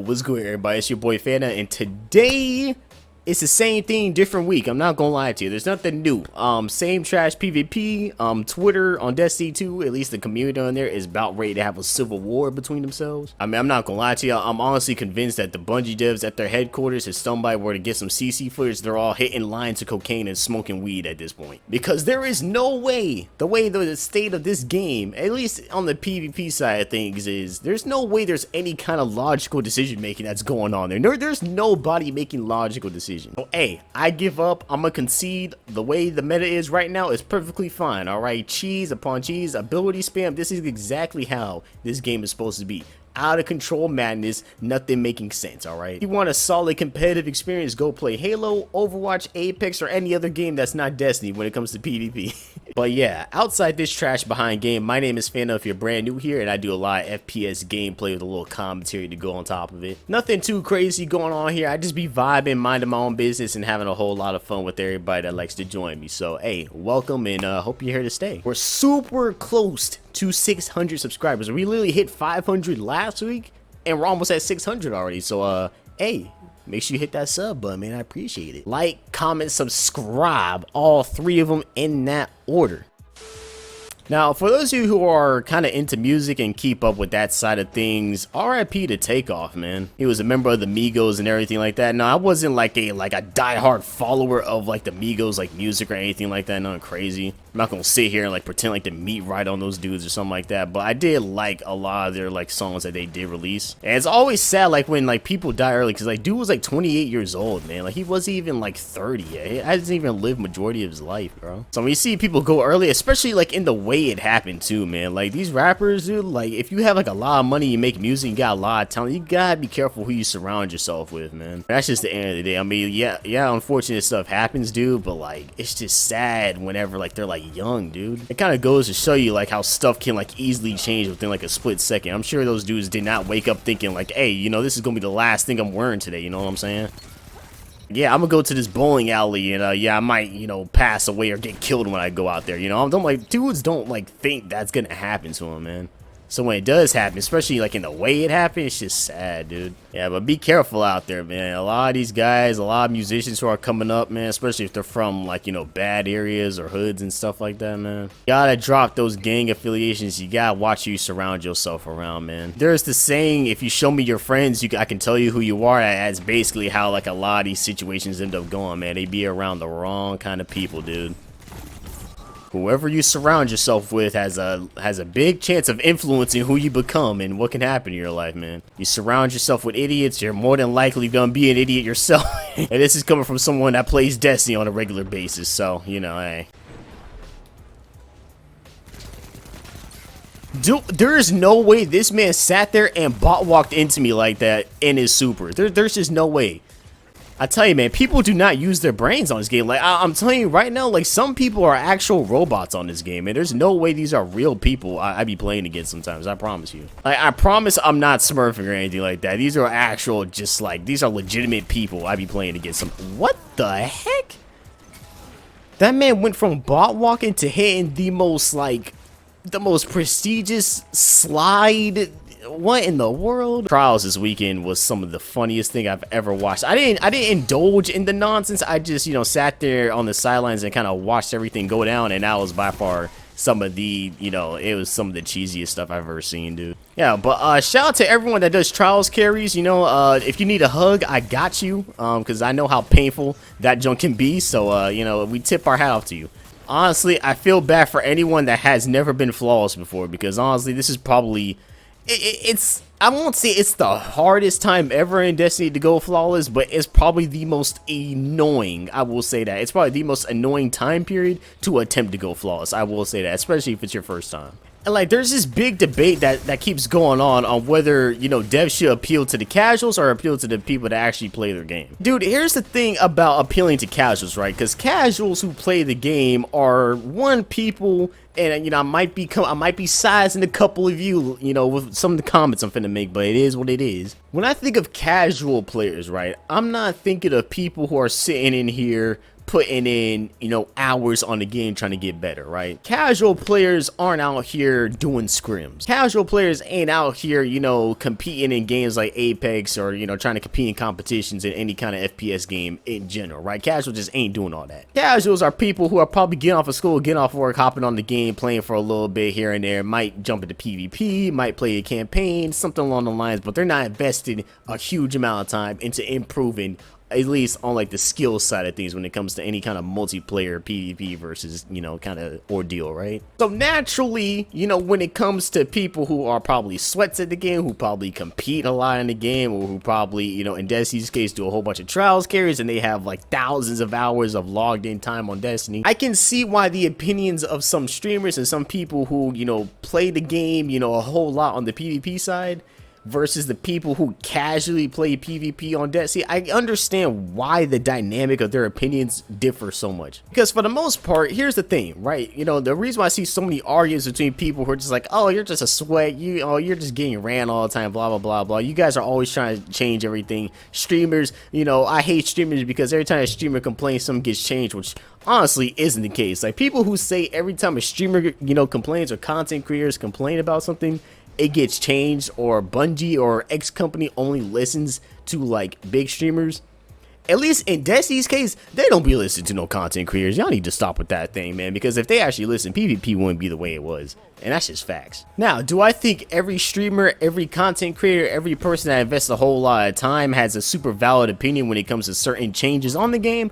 What's good, everybody? It's your boy Fana, and today it's the same thing, different week. I'm not gonna lie to you. There's nothing new. Same trash PvP. Twitter on Destiny 2, at least the community on there is about ready to have a civil war between themselves. I mean, I'm not gonna lie to you. I'm honestly convinced that the Bungie devs at their headquarters, if somebody were to get some CC footage, they're all hitting lines of cocaine and smoking weed at this point. Because there is no way, the state of this game, at least on the PvP side of things, is there's no way there's any kind of logical decision making that's going on there. There's nobody making logical decisions. So, hey, I give up. I'm gonna concede. The way the meta is right now is perfectly fine. All right, cheese upon cheese, ability spam. This is exactly how this game is supposed to be. Out of control madness, nothing making sense. All right, if you want a solid competitive experience, go play Halo, Overwatch, Apex, or any other game that's not Destiny when it comes to PvP. But yeah, outside this trash behind game, my name is Fana if you're brand new here, and I do a lot of FPS gameplay with a little commentary to go on top of it. Nothing too crazy going on here. I just be vibing, minding my own business, and having a whole lot of fun with everybody that likes to join me. So hey, welcome, and hope you're here to stay. We're super close to 600 subscribers. We literally hit 500 last week, and we're almost at 600 already. So hey, make sure you hit that sub button, man. I appreciate it. Like, comment, subscribe, all three of them in that order. Now, for those of you who are kind of into music and keep up with that side of things, RIP to Takeoff, man. He was a member of the Migos and everything like that. No, I wasn't like a diehard follower of like the Migos like music or anything like that. Nothing crazy. I'm not gonna sit here and like pretend like the meat right on those dudes or something like that. But I did like a lot of their like songs that they did release. And it's always sad like when like people die early, because like dude was like 28 years old, man. Like he wasn't even like 30 yet. He hasn't even lived majority of his life, bro. So when you see people go early, especially like in the way it happened too, man, like these rappers, dude, like if you have like a lot of money, you make music, you got a lot of talent, you gotta be careful who you surround yourself with, man. That's just the end of the day. I mean, yeah, unfortunate stuff happens, dude, but like it's just sad whenever like they're like young, dude. It kind of goes to show you like how stuff can like easily change within like a split second. I'm sure those dudes did not wake up thinking like, hey, you know, this is gonna be the last thing I'm wearing today, you know what I'm saying? Yeah, I'm gonna go to this bowling alley and yeah, I might, you know, pass away or get killed when I go out there, you know? I'm like, dudes don't like think that's gonna happen to them, man. So when it does happen, especially like in the way it happened, it's just sad, dude. Yeah, but be careful out there, man. A lot of these guys, a lot of musicians who are coming up, man, especially if they're from like, you know, bad areas or hoods and stuff like that, man. You gotta drop those gang affiliations. You gotta watch who you surround yourself around, man. There's the saying, if you show me your friends, I can tell you who you are. That's basically how like a lot of these situations end up going, man. They be around the wrong kind of people, dude. Whoever you surround yourself with has a big chance of influencing who you become and what can happen in your life, man. You surround yourself with idiots, you're more than likely gonna be an idiot yourself. And this is coming from someone that plays Destiny on a regular basis, so, you know, hey. Dude, there is no way this man sat there and bot walked into me like that in his super. There's just no way. I tell you, man, people do not use their brains on this game. Like, I'm telling you right now, like, some people are actual robots on this game, and there's no way these are real people I be playing against sometimes, I promise you. Like, I promise I'm not smurfing or anything like that. These are actual, just, like, these are legitimate people I be playing against. What the heck? That man went from bot walking to hitting the most, like, the most prestigious slide. What in the world? Trials this weekend was some of the funniest thing I've ever watched. I didn't indulge in the nonsense. I just, you know, sat there on the sidelines and kind of watched everything go down, and that was by far some of the, you know, it was some of the cheesiest stuff I've ever seen, dude. Yeah, but shout out to everyone that does trials carries. You know, if you need a hug, I got you, because I know how painful that junk can be. So you know, we tip our hat off to you. Honestly, I feel bad for anyone that has never been flawless before, because honestly, this is probably I won't say it's the hardest time ever in Destiny to go flawless, but it's probably the most annoying. I will say that. It's probably the most annoying time period to attempt to go flawless. I will say that, especially if it's your first time. And like, there's this big debate that keeps going on whether, you know, devs should appeal to the casuals or appeal to the people that actually play their game. Dude, here's the thing about appealing to casuals, right? Because casuals who play the game are people, and you know, I might be sizing a couple of you, you know, with some of the comments I'm finna make, but it is what it is. When I think of casual players, right, I'm not thinking of people who are sitting in here putting in, you know, hours on the game trying to get better, right? Casual players aren't out here doing scrims. Casual players ain't out here, you know, competing in games like Apex or, you know, trying to compete in competitions in any kind of FPS game in general, right? Casual just ain't doing all that. Casuals are people who are probably getting off of school, getting off of work, hopping on the game, playing for a little bit here and there, might jump into PvP, might play a campaign, something along the lines, but they're not investing a huge amount of time into improving, at least on like the skill side of things when it comes to any kind of multiplayer PvP versus, you know, kind of ordeal, right? So naturally, you know, when it comes to people who are probably sweats at the game, who probably compete a lot in the game, or who probably, you know, in Destiny's case do a whole bunch of trials carries and they have like thousands of hours of logged in time on Destiny, I can see why the opinions of some streamers and some people who, you know, play the game, you know, a whole lot on the PvP side versus the people who casually play PvP on Destiny, I understand why the dynamic of their opinions differ so much. Because for the most part, here's the thing, right? You know, the reason why I see so many arguments between people who are just like, oh, you're just a sweat, you're just getting ran all the time, blah, blah, blah, blah. You guys are always trying to change everything. Streamers, you know, I hate streamers because every time a streamer complains, something gets changed, which honestly isn't the case. Like, people who say every time a streamer, you know, complains or content creators complain about something, it gets changed, or Bungie or X company only listens to like big streamers. At least in Destiny's case, they don't be listening to no content creators. Y'all need to stop with that thing, man, because if they actually listen, PvP wouldn't be the way it was, and that's just facts. Now, do I think every streamer, every content creator, every person that invests a whole lot of time has a super valid opinion when it comes to certain changes on the game?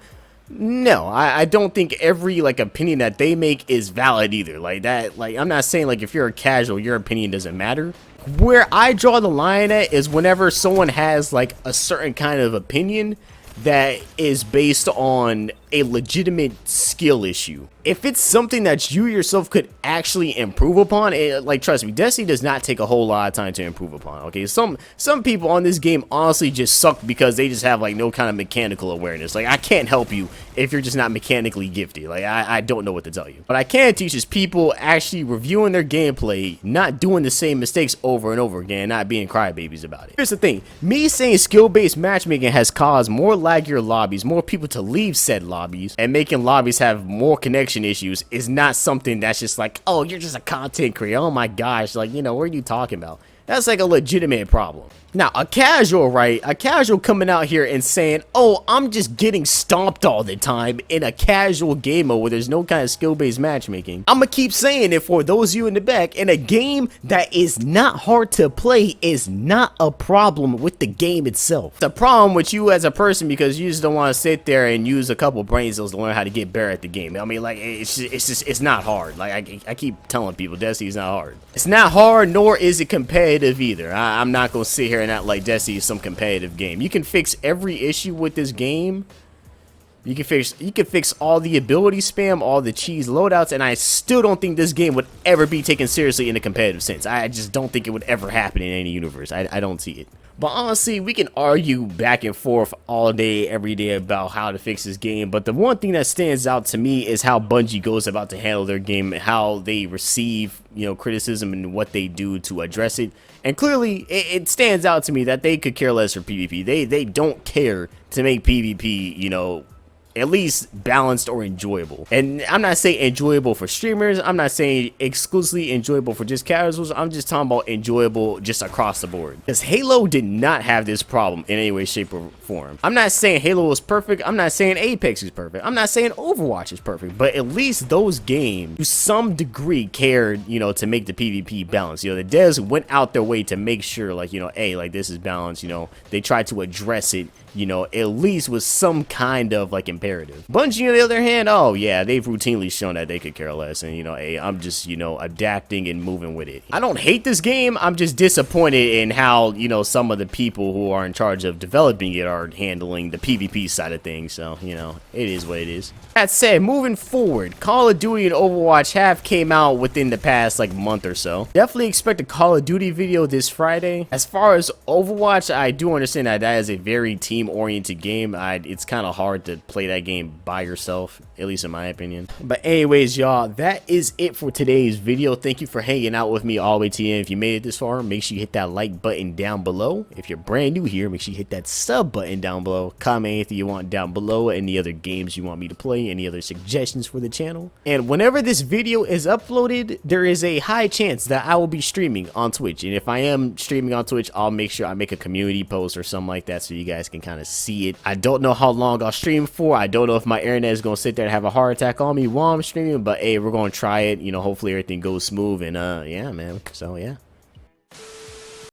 No, I don't think every like opinion that they make is valid either. Like that, like I'm not saying like if you're a casual, your opinion doesn't matter. Where I draw the line at is whenever someone has like a certain kind of opinion that is based on a legitimate skill issue. If it's something that you yourself could actually improve upon, like, trust me, Destiny does not take a whole lot of time to improve upon, okay? Some people on this game honestly just suck because they just have like no kind of mechanical awareness. Like, I can't help you if you're just not mechanically gifted. Like, I don't know what to tell you. But I can teach is people actually reviewing their gameplay, not doing the same mistakes over and over again, not being crybabies about it. Here's the thing, me saying skill-based matchmaking has caused more laggier lobbies, more people to leave said lobbies, and making lobbies have more connection issues is not something that's just like, oh, you're just a content creator, oh my gosh, like, you know, what are you talking about? That's like a legitimate problem. Now, a casual, right? A casual coming out here and saying, oh, I'm just getting stomped all the time in a casual game mode where there's no kind of skill-based matchmaking. I'm gonna keep saying it for those of you in the back. In a game that is not hard to play is not a problem with the game itself. It's a problem with you as a person because you just don't want to sit there and use a couple brain cells to learn how to get better at the game. I mean, like, it's not hard. Like, I keep telling people, Destiny's not hard. It's not hard, nor is it competitive either. I'm not gonna sit here and act like Destiny is some competitive game. You can fix every issue with this game. You can fix all the ability spam, all the cheese loadouts, and I still don't think this game would ever be taken seriously in a competitive sense. I just don't think it would ever happen in any universe. I don't see it. But honestly, we can argue back and forth all day, every day about how to fix this game. But the one thing that stands out to me is how Bungie goes about to handle their game, how they receive, you know, criticism and what they do to address it. And clearly, it stands out to me that they could care less for PvP. They don't care to make PvP, you know, at least balanced or enjoyable. And I'm not saying enjoyable for streamers, I'm not saying exclusively enjoyable for just casuals, I'm just talking about enjoyable just across the board. Because Halo did not have this problem in any way, shape, or form. I'm not saying Halo is perfect, I'm not saying Apex is perfect, I'm not saying Overwatch is perfect, but at least those games to some degree cared, you know, to make the PvP balance. You know, the devs went out their way to make sure, like, you know, hey, like, this is balanced, you know, they tried to address it, you know, at least with some kind of like imperative. Bungie, on the other hand, oh yeah, they've routinely shown that they could care less, and, you know, hey, I'm just, you know, adapting and moving with it. I don't hate this game, I'm just disappointed in how, you know, some of the people who are in charge of developing it are handling the PvP side of things. So, you know, it is what it is. That said, moving forward, Call of Duty and Overwatch have came out within the past like month or so. Definitely expect a Call of Duty video this Friday. As far as Overwatch, I do understand that that is a very team-oriented game. It's kind of hard to play that game by yourself, at least in my opinion. But anyways, y'all, that is it for today's video. Thank you for hanging out with me all the way to the end. If you made it this far, make sure you hit that like button down below. If you're brand new here, make sure you hit that sub button down below. Comment anything you want down below, any other games you want me to play, any other suggestions for the channel. And whenever this video is uploaded, there is a high chance that I will be streaming on Twitch. And if I am streaming on Twitch, I'll make sure I make a community post or something like that so you guys can kind of see it. I don't know how long I'll stream for. I don't know if my internet is going to sit there and have a heart attack on me while I'm streaming, but hey, we're going to try it. You know, hopefully everything goes smooth, and yeah, man. So yeah.